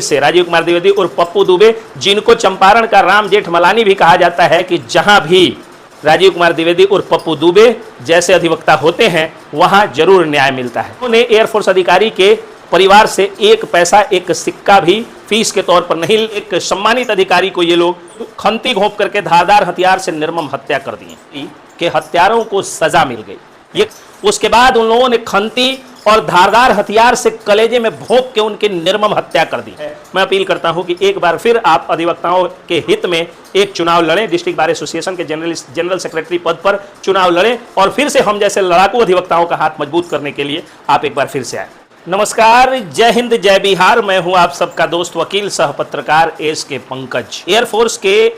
से राजीव कुमार द्विवेदी और पप्पू दुबे, जिनको चंपारण का राम जेठमलानी भी कहा जाता है, कि जहां भी राजीव कुमार द्विवेदी और पप्पू दुबे जैसे अधिवक्ता होते हैं वहां जरूर न्याय मिलता है। उन्होंने एयरफोर्स अधिकारी के परिवार से एक पैसा, एक सिक्का भी फीस के तौर पर नहीं। एक सम्मानित अधिकारी को ये लोग खंती घोंप करके धारदार हथियार से निर्मम हत्या कर दिए कि हत्यारों को सजा मिल गई। ये उसके बाद उन लोगों ने खंती और धारदार हथियार से कलेजे में भोंक के उनकी निर्मम हत्या कर दी। मैं अपील करता हूं कि एक बार फिर आप अधिवक्ताओं के हित में एक चुनाव लड़ें, डिस्ट्रिक्ट बार एसोसिएशन के जनरल सेक्रेटरी पद पर चुनाव लड़ें और फिर से हम जैसे लड़ाकू अधिवक्ताओं का हाथ मजबूत करने के लिए आप एक बार फिर से आए। नमस्कार, जय हिंद, जय बिहार। मैं हूं आप सबका दोस्त, वकील सह पत्रकार SK पंकज। एयरफोर्स के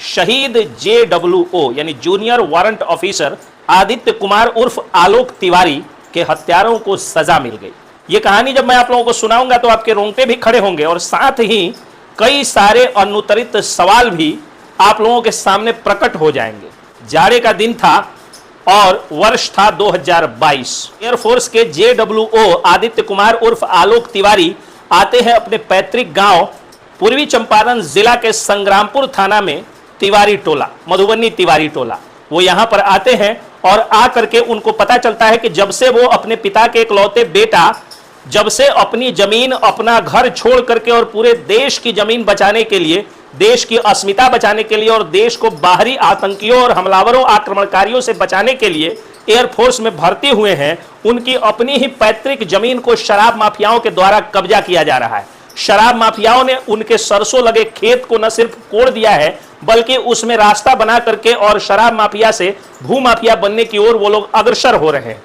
शहीद JWO यानी junior warrant officer Aditya Kumar उर्फ आलोक तिवारी के हत्यारों को सजा मिल गई। ये कहानी जब मैं आप लोगों को सुनाऊंगा तो आपके रोंगटे भी खड़े होंगे और साथ ही कई सारे अनुत्तरित सवाल भी आप लोगों के सामने प्रकट हो जाएंगे। जाड़े का दिन था और वर्ष था 2022। एयरफोर्स के JWO आदित्य कुमार उर्फ आलोक तिवारी आते हैं अपने पैतृक गांव पूर्वी चंपारण जिला के संग्रामपुर थाना में तिवारी टोला, मधुबनी तिवारी टोला। वो यहां पर आते हैं और आ करके उनको पता चलता है कि जब से वो अपने पिता के इकलौते बेटा, जब से अपनी जमीन, अपना घर छोड़ करके और पूरे देश की जमीन बचाने के लिए, देश की अस्मिता बचाने के लिए और देश को बाहरी आतंकियों और हमलावरों, आक्रमणकारियों से बचाने के लिए एयरफोर्स में भर्ती हुए हैं, उनकी अपनी ही पैतृक जमीन को शराब माफियाओं के द्वारा कब्जा किया जा रहा है। शराब माफियाओं ने उनके सरसों लगे खेत को न सिर्फ कोड़ दिया है बल्कि उसमें रास्ता बना करके और शराब माफिया से भू माफिया बनने की ओर वो लोग अग्रसर हो रहे हैं।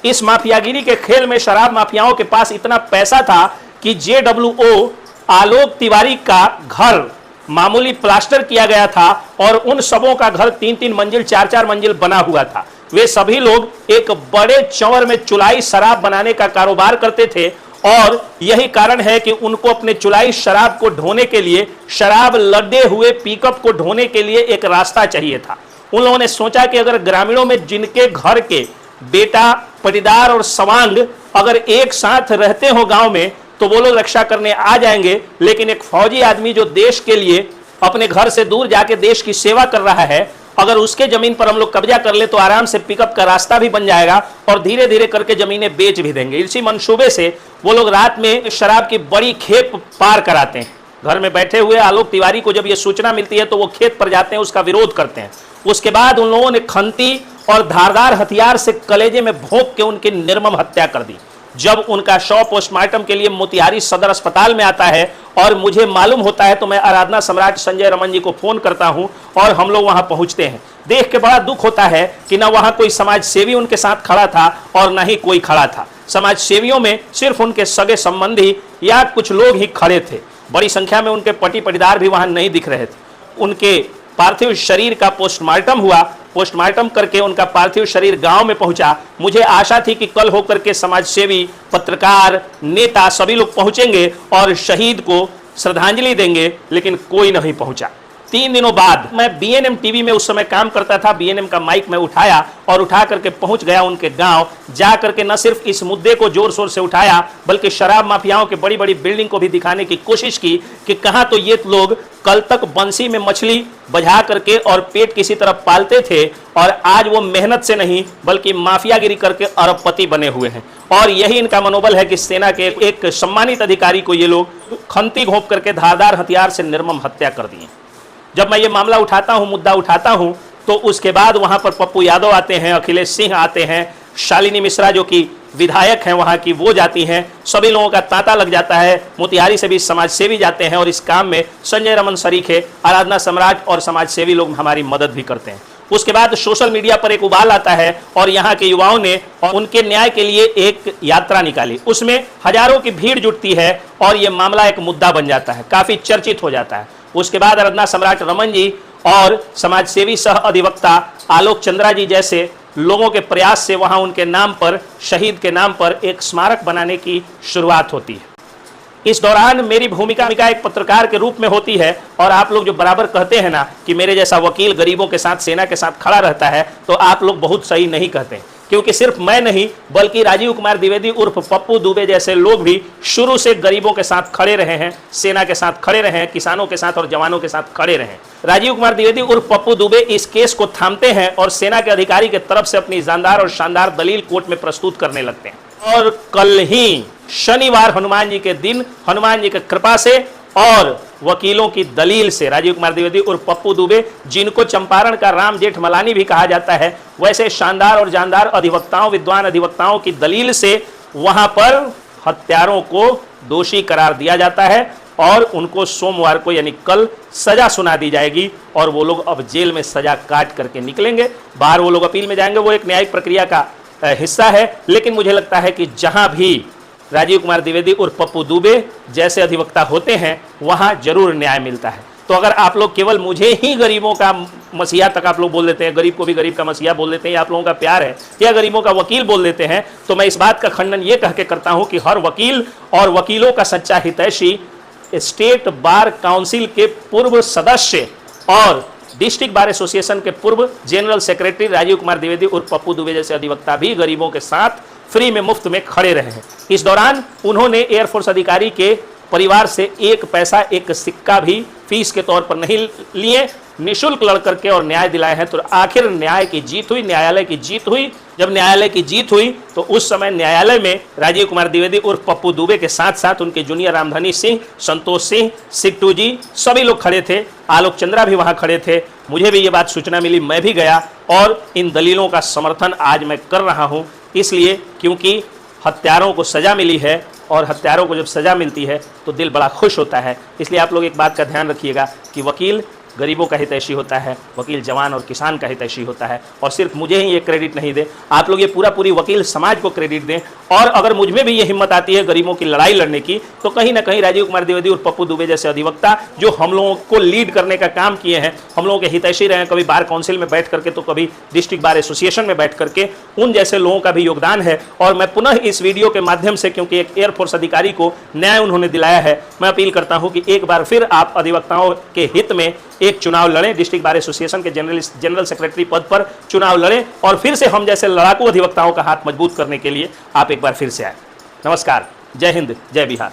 इस माफियागिरी के खेल में शराब माफियाओं के पास इतना पैसा था कि JWO आलोक तिवारी का घर मामूली प्लास्टर किया गया था और उन सबों का घर 3-3 मंजिल, 4-4 मंजिल बना हुआ था। वे सभी लोग एक बड़े चंवर में चुलाई शराब बनाने का कारोबार करते थे और यही कारण है कि उनको अपने चुलाई शराब को ढोने के लिए, शराब लदे हुए पिकअप को ढोने के लिए एक रास्ता चाहिए था। उन लोगों ने सोचा कि अगर ग्रामीणों में जिनके घर के बेटा, पटीदार और सवांग अगर एक साथ रहते हो गांव में तो वो लोग रक्षा करने आ जाएंगे, लेकिन एक फौजी आदमी जो देश के लिए अपने घर से दूर जाके देश की सेवा कर रहा है, अगर उसके जमीन पर हम लोग कब्जा कर ले तो आराम से पिकअप का रास्ता भी बन जाएगा और धीरे धीरे करके जमीनें बेच भी देंगे। इसी मंसूबे से वो लोग रात में शराब की बड़ी खेप पार कराते हैं। घर में बैठे हुए आलोक तिवारी को जब ये सूचना मिलती है तो वो खेत पर जाते हैं, उसका विरोध करते हैं। उसके बाद उन लोगों ने खंती और धारदार हथियार से कलेजे में भोंक के उनकी निर्मम हत्या कर दी। जब उनका शव पोस्टमार्टम के लिए मोतिहारी सदर अस्पताल में आता है और मुझे मालूम होता है तो मैं आराधना सम्राट संजय रमन जी को फोन करता हूं और हम लोग वहां पहुंचते हैं। देख के बड़ा दुख होता है कि ना वहां कोई समाज सेवी उनके साथ खड़ा था और ना ही कोई खड़ा था। समाज सेवियों में सिर्फ उनके सगे संबंधी या कुछ लोग ही खड़े थे। बड़ी संख्या में उनके पटी पटीदार भी वहां नहीं दिख रहे थे। उनके पार्थिव शरीर का पोस्टमार्टम हुआ। पोस्टमार्टम करके उनका पार्थिव शरीर गांव में पहुंचा। मुझे आशा थी कि कल होकर के समाज सेवी, पत्रकार, नेता सभी लोग पहुंचेंगे और शहीद को श्रद्धांजलि देंगे, लेकिन कोई नहीं पहुंचा। 3 दिनों बाद मैं BNM TV में उस समय काम करता था। BNM का माइक मैं उठाया और उठा करके पहुंच गया उनके गांव। जा करके न सिर्फ इस मुद्दे को जोर शोर से उठाया बल्कि शराब माफियाओं के बड़ी बड़ी बिल्डिंग को भी दिखाने की कोशिश की कि कहां तो ये लोग कल तक बंसी में मछली बझा करके और पेट किसी तरफ पालते थे और आज वो मेहनत से नहीं बल्कि माफियागिरी करके अरबपति बने हुए हैं। और यही इनका मनोबल है कि सेना के एक सम्मानित अधिकारी को ये लोग खंती घोंप करके धारदार हथियार से निर्मम हत्या कर दिए। जब मैं ये मामला उठाता हूं, मुद्दा उठाता हूं, तो उसके बाद वहां पर पप्पू यादव आते हैं, अखिलेश सिंह आते हैं, शालिनी मिश्रा जो कि विधायक हैं वहां की वो जाती हैं। सभी लोगों का तांता लग जाता है। मोतिहारी से भी समाज सेवी जाते हैं और इस काम में संजय रमन शरीखे, आराधना सम्राट और समाज सेवी लोग हमारी मदद भी करते हैं। उसके बाद सोशल मीडिया पर एक उबाल आता है और यहाँ के युवाओं ने उनके न्याय के लिए एक यात्रा निकाली। उसमें हजारों की भीड़ जुटती है और ये मामला एक मुद्दा बन जाता है, काफी चर्चित हो जाता है। उसके बाद आराधना सम्राट रमन जी और समाज सेवी सह अधिवक्ता आलोक चंद्रा जी जैसे लोगों के प्रयास से वहां उनके नाम पर, शहीद के नाम पर एक स्मारक बनाने की शुरुआत होती है। इस दौरान मेरी भूमिका एक पत्रकार के रूप में होती है और आप लोग जो बराबर कहते हैं ना कि मेरे जैसा वकील गरीबों के साथ, सेना के साथ खड़ा रहता है, तो आप लोग बहुत सही नहीं कहते, क्योंकि सिर्फ मैं नहीं बल्कि राजीव कुमार द्विवेदी उर्फ पप्पू दुबे जैसे लोग भी शुरू से गरीबों के साथ खड़े रहे हैं, सेना के साथ खड़े रहे हैं, किसानों के साथ और जवानों के साथ खड़े रहे हैं। राजीव कुमार द्विवेदी उर्फ पप्पू दुबे इस केस को थामते हैं और सेना के अधिकारी के तरफ से अपनी जानदार और शानदार दलील कोर्ट में प्रस्तुत करने लगते हैं। और कल ही शनिवार हनुमान जी के दिन हनुमान जी की कृपा से और वकीलों की दलील से राजीव कुमार द्विवेदी उर्फ पप्पू दुबे, जिनको चंपारण का राम जेठमलानी भी कहा जाता है, वैसे शानदार और जानदार अधिवक्ताओं, विद्वान अधिवक्ताओं की दलील से वहां पर हत्यारों को दोषी करार दिया जाता है और उनको सोमवार को यानी कल सजा सुना दी जाएगी और वो लोग अब जेल में सजा काट करके निकलेंगे। बाहर वो लोग अपील में जाएंगे, वो एक न्यायिक प्रक्रिया का हिस्सा है। लेकिन मुझे लगता है कि जहां भी राजीव कुमार द्विवेदी उर्फ पप्पू दुबे जैसे अधिवक्ता होते हैं वहां जरूर न्याय मिलता है। तो अगर आप लोग केवल मुझे ही गरीबों का मसीहा तक आप लोग बोल देते हैं, गरीब को भी गरीब का मसीहा बोल देते हैं, या आप लोगों का प्यार है, या गरीबों का वकील बोल देते हैं, तो मैं इस बात का खंडन ये कह के करता हूं कि हर वकील और वकीलों का सच्चा हितैषी स्टेट बार काउंसिल के पूर्व सदस्य और डिस्ट्रिक्ट बार एसोसिएशन के पूर्व जनरल सेक्रेटरी राजीव कुमार द्विवेदी उर्फ पप्पू दुबे जैसे अधिवक्ता भी गरीबों के साथ फ्री में मुफ्त में खड़े रहे हैं। इस दौरान उन्होंने एयरफोर्स अधिकारी के परिवार से एक पैसा, एक सिक्का भी फीस के तौर पर नहीं लिए, निःशुल्क लड़ करके और न्याय दिलाए हैं। तो आखिर न्याय की जीत हुई, न्यायालय की जीत हुई। जब न्यायालय की जीत हुई तो उस समय न्यायालय में राजीव कुमार द्विवेदी उर्फ पप्पू दुबे के साथ साथ उनके जूनियर रामधनी सिंह, संतोष सिंह, सिट्टू जी, सभी लोग खड़े थे। आलोक चंद्रा भी वहां खड़े थे। मुझे भी ये बात सूचना मिली, मैं भी गया और इन दलीलों का समर्थन आज मैं कर रहा हूं, इसलिए क्योंकि हत्यारों को सजा मिली है और हत्यारों को जब सजा मिलती है तो दिल बड़ा खुश होता है। इसलिए आप लोग एक बात का ध्यान रखिएगा कि वकील गरीबों का हितैषी होता है, वकील जवान और किसान का हितैषी होता है। और सिर्फ मुझे ही ये क्रेडिट नहीं दे, आप लोग ये पूरी वकील समाज को क्रेडिट दें। और अगर मुझ में भी ये हिम्मत आती है गरीबों की लड़ाई लड़ने की, तो कहीं ना कहीं राजीव कुमार द्विवेदी और पप्पू दुबे जैसे अधिवक्ता जो हम लोगों को लीड करने का काम किए हैं, हम लोगों के हितैषी रहे हैं, कभी बार काउंसिल में बैठ करके तो कभी डिस्ट्रिक्ट बार एसोसिएशन में बैठ करके, उन जैसे लोगों का भी योगदान है। और मैं पुनः इस वीडियो के माध्यम से, क्योंकि एक एयरफोर्स अधिकारी को न्याय उन्होंने दिलाया है, मैं अपील करता हूं कि एक बार फिर आप अधिवक्ताओं के हित में एक चुनाव लड़ें, डिस्ट्रिक्ट बार एसोसिएशन के जनरल सेक्रेटरी पद पर चुनाव लड़ें और फिर से हम जैसे लड़ाकू अधिवक्ताओं का हाथ मजबूत करने के लिए आप एक बार फिर से आए। नमस्कार, जय हिंद, जय बिहार।